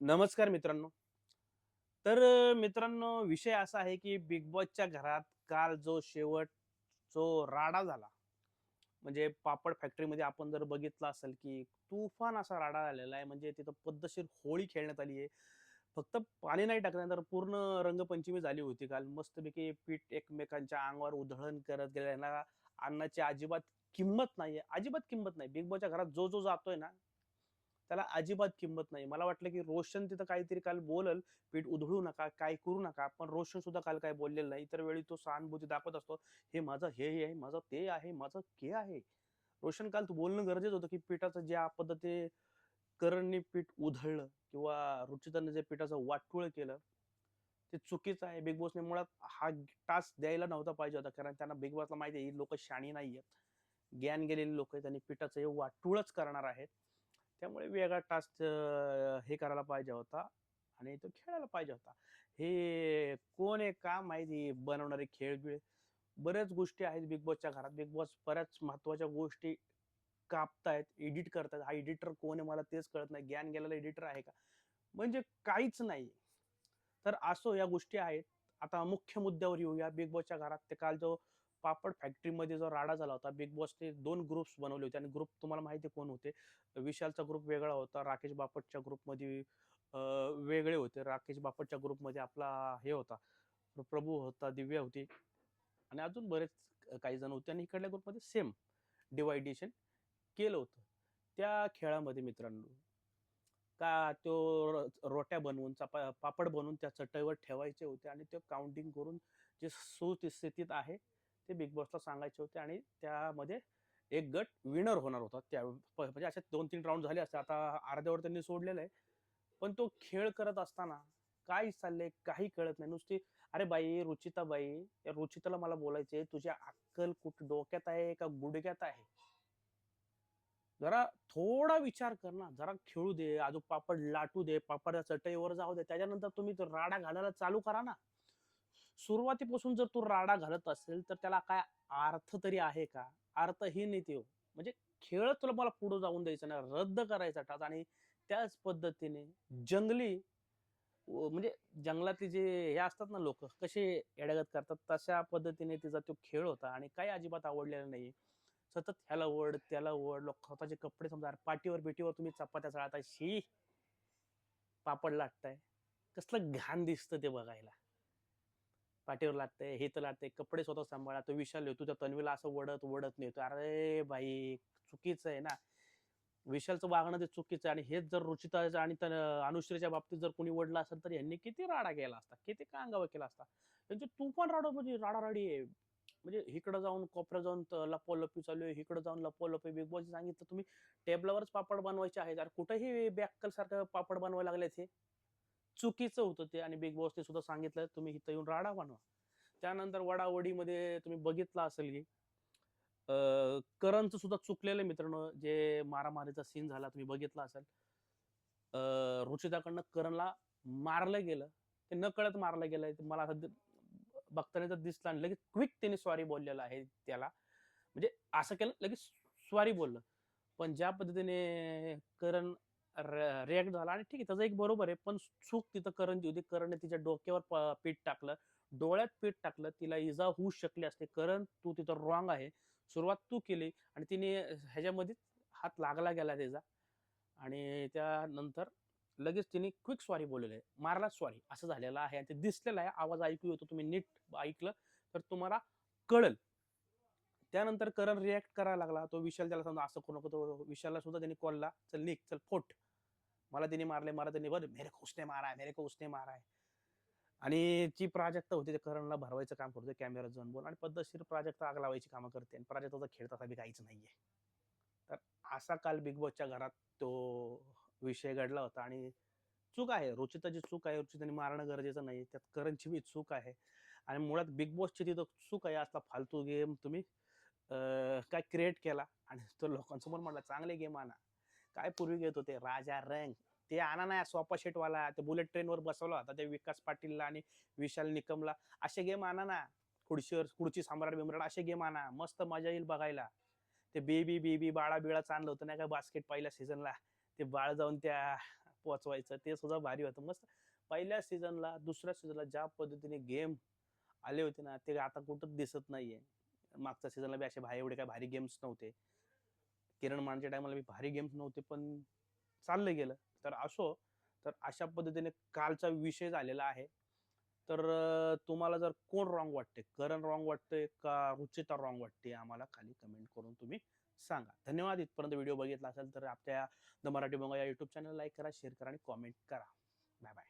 नमस्कार मित्रांनो. मित्रांनो, विषय असा आहे की बिग बॉसच्या घरात काल जो राडा झाला, म्हणजे पापड फॅक्टरीमध्ये आपण जर बघितलं असेल की तुफान असा राडा झालेला आहे. म्हणजे तिथं पद्धतशीर होळी खेळण्यात आली आहे. फक्त पाणी नाही टाकल्यानंतर पूर्ण रंगपंचमी झाली होती काल. मस्तपैकी पीठ एकमेकांच्या अंगावर उधळण करत गेल्यानं अन्नाची अजिबात किंमत नाहीये. अजिबात किंमत नाही. बिग बॉसच्या घरात जो जातोय ना, त्याला अजिबात किंमत नाही. मला वाटलं की रोशन तिथं काहीतरी काल बोलल, "पीठ उधळू नका, काय करू नका." पण रोशन सुद्धा काल काही बोललेला नाही. इतर वेळी तो सहानुभूती दाखवत असतो. "हे माझं हे आहे, माझं ते आहे, माझं ते आहे." रोशन काल तू बोलणं गरजेचं होतं, की पिठाचं ज्या पद्धतीने करणनी पीठ उधळलं किंवा रुचिताने जे पिठाचं वाटोळं केलं, ते चुकीचं आहे. बिग बॉसने मुळात हा टास्क द्यायला नव्हता पाहिजे होता. कारण त्यांना बिग बॉसला माहिती आहे, ही लोकं शहाणी नाहीयेत. ज्ञान गेलेली लोकं आहेत आणि पिठाचं हे वाटोळंच करणार आहेत. त्यामुळे वेगळा टास्क हे करायला पाहिजे होता आणि तो खेळायला पाहिजे होता. हे कोण आहे का माहिती बनवणारे खेळ-बिळ. बऱ्याच गोष्टी आहेत बिग बॉसच्या घरात. बिग बॉस बऱ्याच महत्त्वाच्या गोष्टी कापतायत, एडिट करतायत. हा एडिटर कोण आहे मला तेच कळत नाही. ज्ञान गेलेला एडिटर आहे का? म्हणजे काहीच नाही. तर असो या गोष्टी आहेत. आता मुख्य मुद्द्यावर येऊया. बिग बॉसच्या घरात ते काल जो पापड फॅक्टरीमध्ये जो राडा झाला होता. बिग बॉसने 2 ग्रुप्स बनवले होते आणि ग्रुप तुम्हाला माहिती आहे कोण होते. विशालचा ग्रुप वेगळा होता. राकेश बापटच्या ग्रुपमध्ये अ, वेगळे होते. राकेश बापटच्या ग्रुपमध्ये आपला हे होता, प्रभू होता, दिव्या होती आणि अजून बरेच काही जण होते आणि इकडल्या ग्रुपमध्ये सेम डिव्हायडेशन केलं होतं. त्या खेळामध्ये मित्रांनो का तो रोट्या बनवून पापड बनवून त्या चटईवर ठेवायचे होते आणि ते काउंटिंग करून जे सुस्थितीत आहे ते बिग बॉसला सांगायचे होते आणि त्यामध्ये एक गट विनर होणार होता. म्हणजे असे 2-3 राउंड झाले असते. आता अर्ध्यावर त्यांनी सोडलेलं आहे. पण तो खेळ करत असताना काय चाललंय काही कळत नाही. नुसती "अरे बाई, रुचिताबाई, त्या रुचिताला मला बोलायचंय, तुझी अक्कल कुठं डोक्यात आहे का गुडघ्यात आहे?" जरा थोडा विचार कर ना. जरा खेळू दे, अजून पापड लाटू दे, पापडाच्या चटईवर जाऊ दे. त्याच्यानंतर तुम्ही तो राडा घालायला चालू करा ना. सुरुवातीपासून जर तू राडा घालत असेल, तर त्याला काय अर्थ तरी आहे का? अर्थहीन आहे तो. म्हणजे खेळ तुला मला पुढे जाऊन द्यायचा नाही. रद्द करायचा टाच आणि त्याच पद्धतीने जंगली म्हणजे जंगलातले जे हे असतात ना लोकं, कसे येड्यागत करतात, तशा पद्धतीने तिचा तो खेळ होता आणि काही अजिबात आवडलेलं नाही. सतत ह्याला ओढ, त्याला ओढ, लोक स्वतःचे कपडे समजा अरे पाटीवर-बिटीवर तुम्ही चपात्या चाळताय. शी! पापड लाटताय. कसलं घाण दिसतं ते बघायला. पाटीवर लाटतंय, हे तर लाटतंय, कपडे स्वतः सांभाळा. तो विशाल येतो त्या तन्वीला असं वडत नेतो. अरे भाई, चुकीचं आहे ना. विशालचं वागणं ते चुकीचं आहे आणि हेच जर रुचिताच्या आणि अनुश्रीच्या बाबतीत जर कोणी ओढलं असेल, तर यांनी किती राडा केला असता, किती कांगावा केला असता. त्यांची तुफान राडा म्हणजे राडाराडी आहे. म्हणजे इकडं जाऊन कोपऱ्यात जाऊन लपवालपवी चालू आहे, इकडं जाऊन लपवालपवी. बिग बॉसने सांगितलं तुम्ही टेबलावरच पापड बनवायचे आहेत. अरे कुठेही बॅक्कलसारखं पापड बनवायला लागलेत हे. चुकीचं होतं ते आणि बिग बॉसने सुद्धा सांगितलं, तुम्ही इथं येऊन राडा बनवा. त्यानंतर वडावडीमध्ये तुम्ही बघितलं असेल की करणचं सुद्धा चुकलेलं आहे मित्रांनो. जे मारामारीचा सीन झाला तुम्ही बघितला असेल. रुचिताकडनं करणला मारलं गेलं. ते नकळत मारलं गेलंय. ते मला असं बघताना तर दिसलं आणि लगेच क्विक त्याने सॉरी बोललेला आहे त्याला. म्हणजे असं केलं लगेच सॉरी बोललं. पण ज्या पद्धतीने करण रिएक्ट झाला आणि ठीक आहे त्याचं एक बरोबर आहे. पण चूक तिथं करणची होती. करणने तिच्या डोक्यावर पीठ टाकलं, डोळ्यात पीठ टाकलं. तिला इजा होऊ शकली असते. करण तू तिथं रॉंग आहे. सुरुवात तू केली आणि तिने ह्याच्यामध्येच हात लागला गेला त्याचा आणि त्यानंतर लगेच तिने क्विक सॉरी बोललेलं आहे. मारला सॉरी असं झालेलं आहे आणि ते दिसलेलं आहे. आवाज ऐकू येतो. तुम्ही नीट ऐकलं तर तुम्हाला कळेल. त्यानंतर करण रिएक्ट करायला लागला. तो विशाल त्याला समजा असं करू नको. तो विशालला सुद्धा त्यांनी कॉलला, "चल निघ, चल फोट. मला त्याने मारलंय, मला त्याने बरं मेरे को उसने मारा है, मेरे को उसने मारा है." आणि जी प्राजक्ता होती ते करणला भरवायचं काम करतोय कॅमेऱ्यात जाऊन बोल आणि पद्धतशीर प्राजक्ता आग लावायची कामं करते आणि प्राजक्ताचा खेळ तसा बी काहीच नाहीये. तर असा काल बिग बॉसच्या घरात तो विषय घडला होता आणि चूक आहे. रुचिताची चूक आहे. रुचिताने मारणं गरजेचं नाही. त्यात करणची बी चूक आहे आणि मुळात बिग बॉसची तिथं चूक आहे. असला फालतू गेम तुम्ही अ, काय क्रिएट केला आणि तो लोकांसमोर म्हटला, "चांगले गेम आणा." काय पूर्वी घेत होते राजा रंग. ते आणा ना सोफा सेटवाला. ते बुलेट ट्रेनवर बसवला होता त्या विकास पाटीलला आणि विशाल निकमला. असे गेम आणा ना. खुर्ची सम्राट-बिम्राट असे गेम आणा. मस्त मजा येईल बघायला. ते बेबी, बेबी, बाळा-बिळाचं आणलं होतं नाही का बास्केट पहिल्या सीझनला. ते बाळ जाऊन त्या पोहोचवायचं ते सुद्धा भारी होतं. मस्त पहिल्या सीझनला, दुसऱ्या सीझनला ज्या पद्धतीने गेम आले होते ना, ते आता कुठंच दिसत नाहीये. मागच्या सीझनला बी असे एवढे काही भारी गेम्स नव्हते. किरण मानच्या टायमाला बी भारी गेम्स नव्हते, पण चाललं गेलं. तर असो, तर अशा पद्धतीने कालचा विषय झालेला आहे. तर तुम्हाला जर कोण रॉंग वाटते, करण रॉंग वाटतंय का रुचिता रॉंग वाटते, आम्हाला खाली कमेंट करून तुम्ही सांगा. धन्यवाद. इथपर्यंत व्हिडिओ बघितला असेल तर आपल्या द मराठी बंगा या युट्यूब चॅनल लाईक करा, शेअर करा आणि कॉमेंट करा. Bye bye.